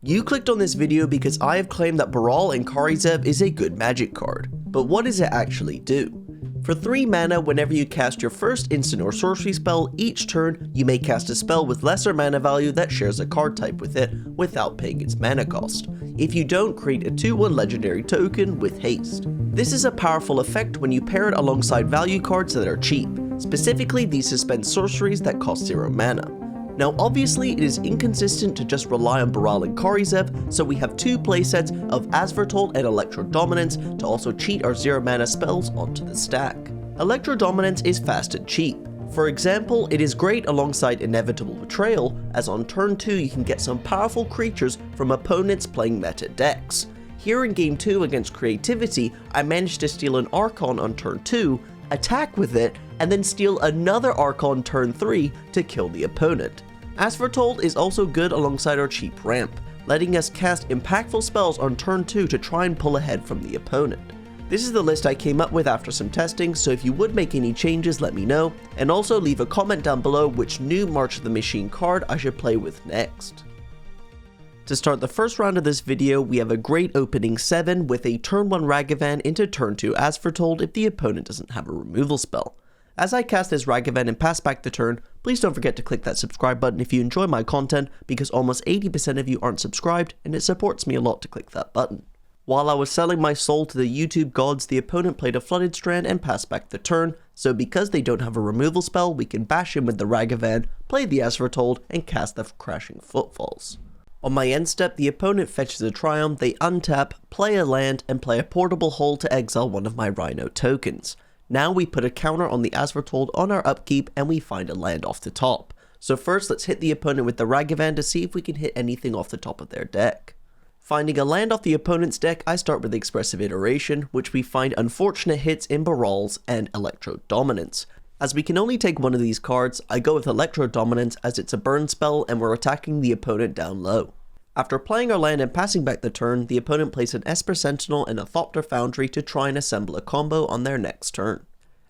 You clicked on this video because I have claimed that Baral and Kari Zev is a good magic card, but what does it actually do? For 3 mana, whenever you cast your first instant or sorcery spell, each turn you may cast a spell with lesser mana value that shares a card type with it without paying its mana cost. If you don't, create a 2/1 legendary token with haste. This is a powerful effect when you pair it alongside value cards that are cheap. Specifically, these suspend sorceries that cost 0 mana. Now obviously it is inconsistent to just rely on Baral and Kari Zev, so we have 2 playsets of Asvertold and Electro Dominance to also cheat our 0 mana spells onto the stack. Electro Dominance is fast and cheap. For example, it is great alongside Inevitable Betrayal, as on turn 2 you can get some powerful creatures from opponents playing meta decks. Here in game 2 against Creativity, I managed to steal an Archon on turn 2, attack with it, and then steal another Archon turn 3 to kill the opponent. Asvertold is also good alongside our cheap ramp, letting us cast impactful spells on turn 2 to try and pull ahead from the opponent. This is the list I came up with after some testing, so if you would make any changes let me know, and also leave a comment down below which new March of the Machine card I should play with next. To start the first round of this video, we have a great opening 7 with a turn 1 Ragavan into turn 2 Asvertold if the opponent doesn't have a removal spell. As I cast this Ragavan and pass back the turn, please don't forget to click that subscribe button if you enjoy my content, because almost 80% of you aren't subscribed and it supports me a lot to click that button. While I was selling my soul to the YouTube gods, the opponent played a Flooded Strand and passed back the turn, so because they don't have a removal spell, we can bash in with the Ragavan, play the Asvertold, and cast the Crashing Footfalls. On my end step, the opponent fetches a Triumph, they untap, play a land, and play a Portable Hold to exile one of my Rhino tokens. Now we put a counter on the Asvertold on our upkeep and we find a land off the top. So first let's hit the opponent with the Ragavan to see if we can hit anything off the top of their deck. Finding a land off the opponent's deck, I start with Expressive Iteration, which we find unfortunate hits in Barals and Electro Dominance. As we can only take one of these cards, I go with Electro Dominance as it's a burn spell and we're attacking the opponent down low. After playing our land and passing back the turn, the opponent plays an Esper Sentinel and a Thopter Foundry to try and assemble a combo on their next turn.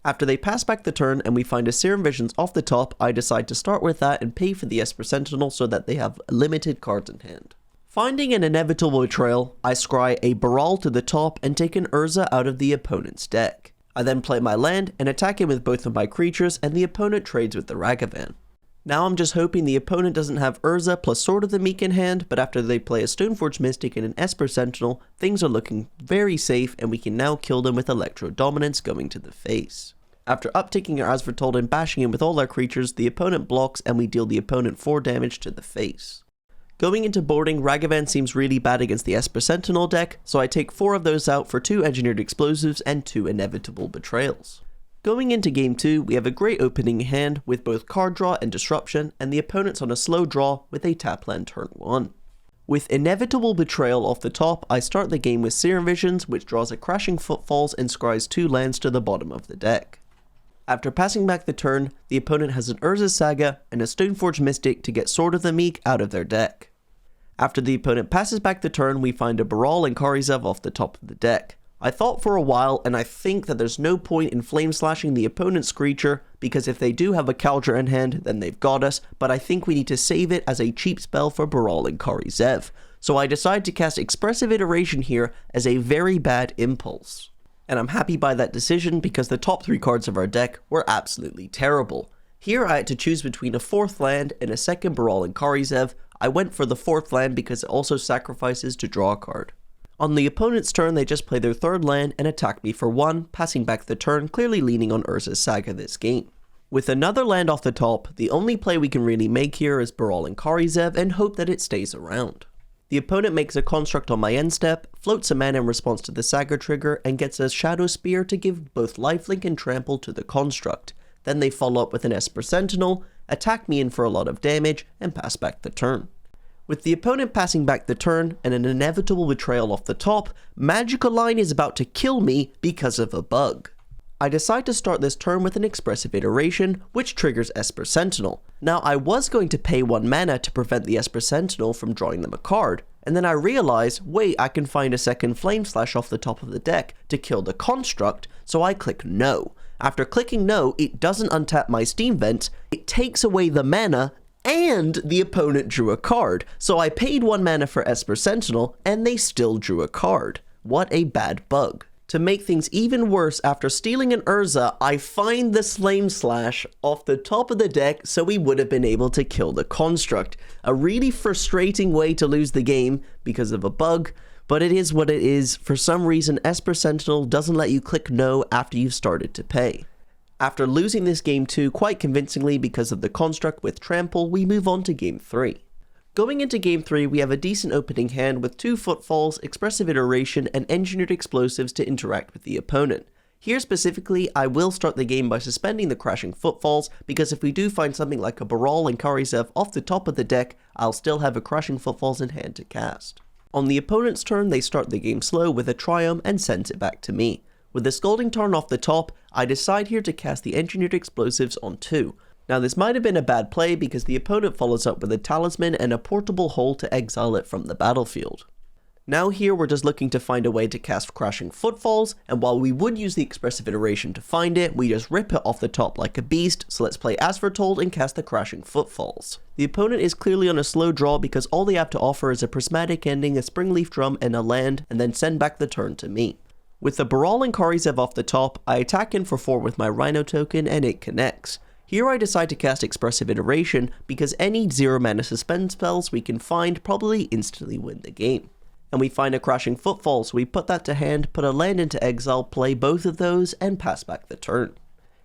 After they pass back the turn and we find a Serum Visions off the top, I decide to start with that and pay for the Esper Sentinel so that they have limited cards in hand. Finding an Inevitable Betrayal, I scry a Baral to the top and take an Urza out of the opponent's deck. I then play my land and attack him with both of my creatures and the opponent trades with the Ragavan. Now I'm just hoping the opponent doesn't have Urza plus Sword of the Meek in hand, but after they play a Stoneforge Mystic and an Esper Sentinel, things are looking very safe and we can now kill them with Electro Dominance going to the face. After uptaking our Asvertold and bashing him with all our creatures, the opponent blocks and we deal the opponent 4 damage to the face. Going into boarding, Ragavan seems really bad against the Esper Sentinel deck, so I take 4 of those out for 2 Engineered Explosives and 2 Inevitable Betrayals. Going into game 2, we have a great opening hand with both card draw and disruption, and the opponent's on a slow draw with a tap land turn 1. With Inevitable Betrayal off the top, I start the game with Serum Visions, which draws a Crashing Footfalls and scries 2 lands to the bottom of the deck. After passing back the turn, the opponent has an Urza Saga and a Stoneforge Mystic to get Sword of the Meek out of their deck. After the opponent passes back the turn, we find a Baral and Kari Zev off the top of the deck. I thought for a while, and I think that there's no point in flame slashing the opponent's creature, because if they do have a Caldra in hand, then they've got us, but I think we need to save it as a cheap spell for Baral and Kari Zev. So I decide to cast Expressive Iteration here as a very bad impulse. And I'm happy by that decision because the top 3 cards of our deck were absolutely terrible. Here I had to choose between a 4th land and a second Baral and Kari Zev. I went for the 4th land because it also sacrifices to draw a card. On the opponent's turn, they just play their 3rd land and attack me for 1, passing back the turn, clearly leaning on Urza's Saga this game. With another land off the top, the only play we can really make here is Baral and Kari Zev and hope that it stays around. The opponent makes a construct on my end step, floats a mana in response to the Saga trigger, and gets a Shadow Spear to give both lifelink and trample to the construct. Then they follow up with an Esper Sentinel, attack me in for a lot of damage, and pass back the turn. With the opponent passing back the turn and an Inevitable Betrayal off the top, Magical Line is about to kill me because of a bug. I decide to start this turn with an Expressive Iteration, which triggers Esper Sentinel. Now I was going to pay 1 mana to prevent the Esper Sentinel from drawing them a card, and then I realize, wait, I can find a second Flame Slash off the top of the deck to kill the construct, so I click no. After clicking no, it doesn't untap my Steam Vent, it takes away the mana, and the opponent drew a card. So I paid 1 mana for Esper Sentinel, and they still drew a card. What a bad bug. To make things even worse, after stealing an Urza, I find the Flame Slash off the top of the deck so we would have been able to kill the construct. A really frustrating way to lose the game because of a bug, but it is what it is. For some reason, Esper Sentinel doesn't let you click no after you've started to pay. After losing this game 2 quite convincingly because of the construct with Trample, we move on to game 3. Going into game 3, we have a decent opening hand with 2 Footfalls, Expressive Iteration, and Engineered Explosives to interact with the opponent. Here specifically, I will start the game by suspending the Crashing Footfalls, because if we do find something like a Baral and Kari Zev off the top of the deck, I'll still have a Crashing Footfalls in hand to cast. On the opponent's turn, they start the game slow with a Triumph and sends it back to me. With the Scalding Tarn off the top, I decide here to cast the Engineered Explosives on 2. Now this might have been a bad play because the opponent follows up with a Talisman and a Portable Hole to exile it from the battlefield. Now here we're just looking to find a way to cast Crashing Footfalls, and while we would use the Expressive Iteration to find it, we just rip it off the top like a beast, so let's play As Foretold and cast the Crashing Footfalls. The opponent is clearly on a slow draw because all they have to offer is a Prismatic Ending, a Springleaf Drum, and a land, and then send back the turn to me. With the Baral and Kari Zev off the top, I attack in for 4 with my Rhino token and it connects. Here I decide to cast Expressive Iteration because any 0 mana suspend spells we can find probably instantly win the game. And we find a Crashing Footfall, so we put that to hand, put a land into exile, play both of those, and pass back the turn.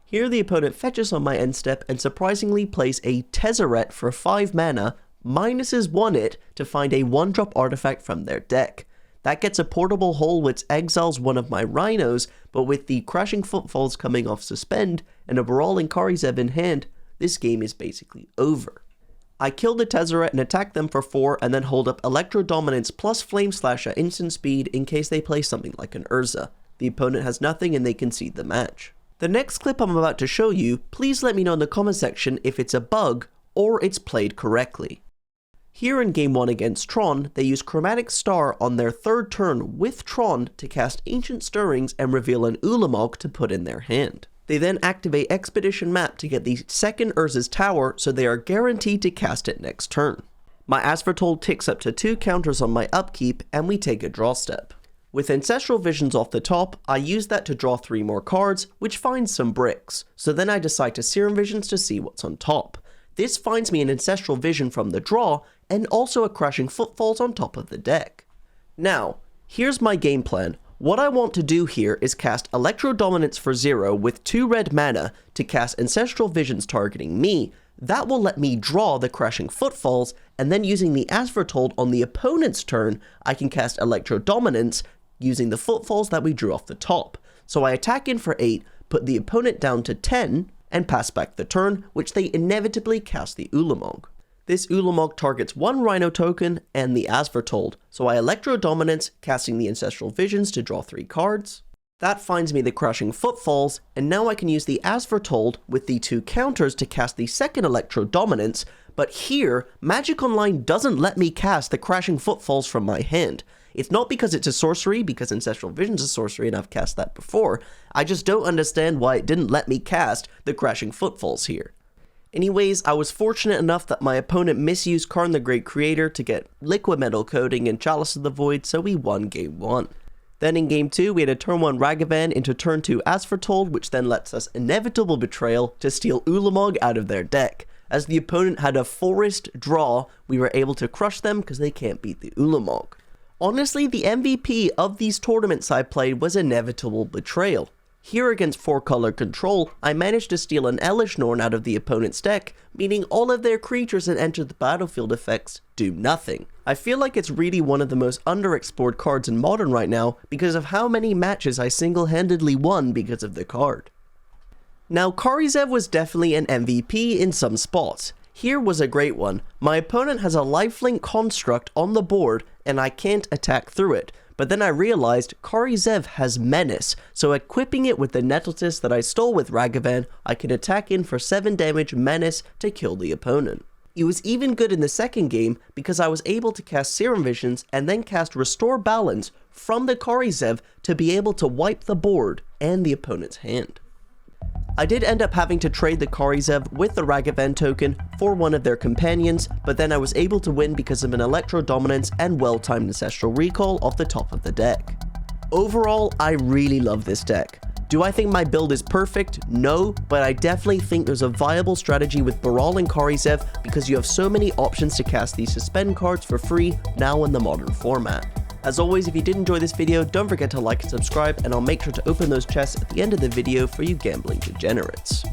Here the opponent fetches on my end step and surprisingly plays a Tezzeret for 5 mana, minuses 1 it to find a 1-drop artifact from their deck. That gets a Portable Hole which exiles one of my Rhinos, but with the Crashing Footfalls coming off suspend and a Baral and Kari Zev in hand, this game is basically over. I kill the Tezzeret and attack them for 4 and then hold up Electro Dominance plus Flame Slash at instant speed in case they play something like an Urza. The opponent has nothing and they concede the match. The next clip I'm about to show you, please let me know in the comment section if it's a bug or it's played correctly. Here in game 1 against Tron, they use Chromatic Star on their 3rd turn with Tron to cast Ancient Stirrings and reveal an Ulamog to put in their hand. They then activate Expedition Map to get the 2nd Urza's Tower, so they are guaranteed to cast it next turn. My As Foretold ticks up to 2 counters on my upkeep, and we take a draw step. With Ancestral Visions off the top, I use that to draw 3 more cards, which finds some bricks, so then I decide to Serum Visions to see what's on top. This finds me an Ancestral Vision from the draw, and also a Crashing Footfalls on top of the deck. Now, here's my game plan. What I want to do here is cast Electro Dominance for 0 with 2 red mana to cast Ancestral Visions targeting me. That will let me draw the Crashing Footfalls, and then using the As Foretold on the opponent's turn, I can cast Electro Dominance using the Footfalls that we drew off the top. So I attack in for 8, put the opponent down to 10, and pass back the turn, which they inevitably cast the Ulamog. This Ulamog targets 1 Rhino token and the As Foretold, so I Electro Dominance, casting the Ancestral Visions to draw 3 cards. That finds me the Crashing Footfalls, and now I can use the As Foretold with the 2 counters to cast the 2nd Electro Dominance, but here, Magic Online doesn't let me cast the Crashing Footfalls from my hand. It's not because it's a sorcery, because Ancestral Vision's a sorcery and I've cast that before. I just don't understand why it didn't let me cast the Crashing Footfalls here. Anyways, I was fortunate enough that my opponent misused Karn the Great Creator to get Liquid Metal Coating and Chalice of the Void, so we won game 1. Then in game 2, we had a turn 1 Ragavan into turn 2 As Foretold, which then lets us Inevitable Betrayal to steal Ulamog out of their deck. As the opponent had a Forest draw, we were able to crush them because they can't beat the Ulamog. Honestly, the MVP of these tournaments I played was Inevitable Betrayal. Here against 4-color control, I managed to steal an Elish Norn out of the opponent's deck, meaning all of their creatures that enter the battlefield effects do nothing. I feel like it's really one of the most underexplored cards in Modern right now because of how many matches I single-handedly won because of the card. Now, Kari Zev was definitely an MVP in some spots. Here was a great one. My opponent has a lifelink construct on the board and I can't attack through it. But then I realized Kari Zev has Menace, so equipping it with the Nettletus that I stole with Ragavan, I can attack in for 7 damage Menace to kill the opponent. It was even good in the second game because I was able to cast Serum Visions and then cast Restore Balance from the Kari Zev to be able to wipe the board and the opponent's hand. I did end up having to trade the Kari Zev with the Ragavan token for one of their companions, but then I was able to win because of an Electro Dominance and well-timed Ancestral Recall off the top of the deck. Overall, I really love this deck. Do I think my build is perfect? No, but I definitely think there's a viable strategy with Baral and Kari Zev because you have so many options to cast these suspend cards for free now in the modern format. As always, if you did enjoy this video, don't forget to like and subscribe, and I'll make sure to open those chests at the end of the video for you gambling degenerates.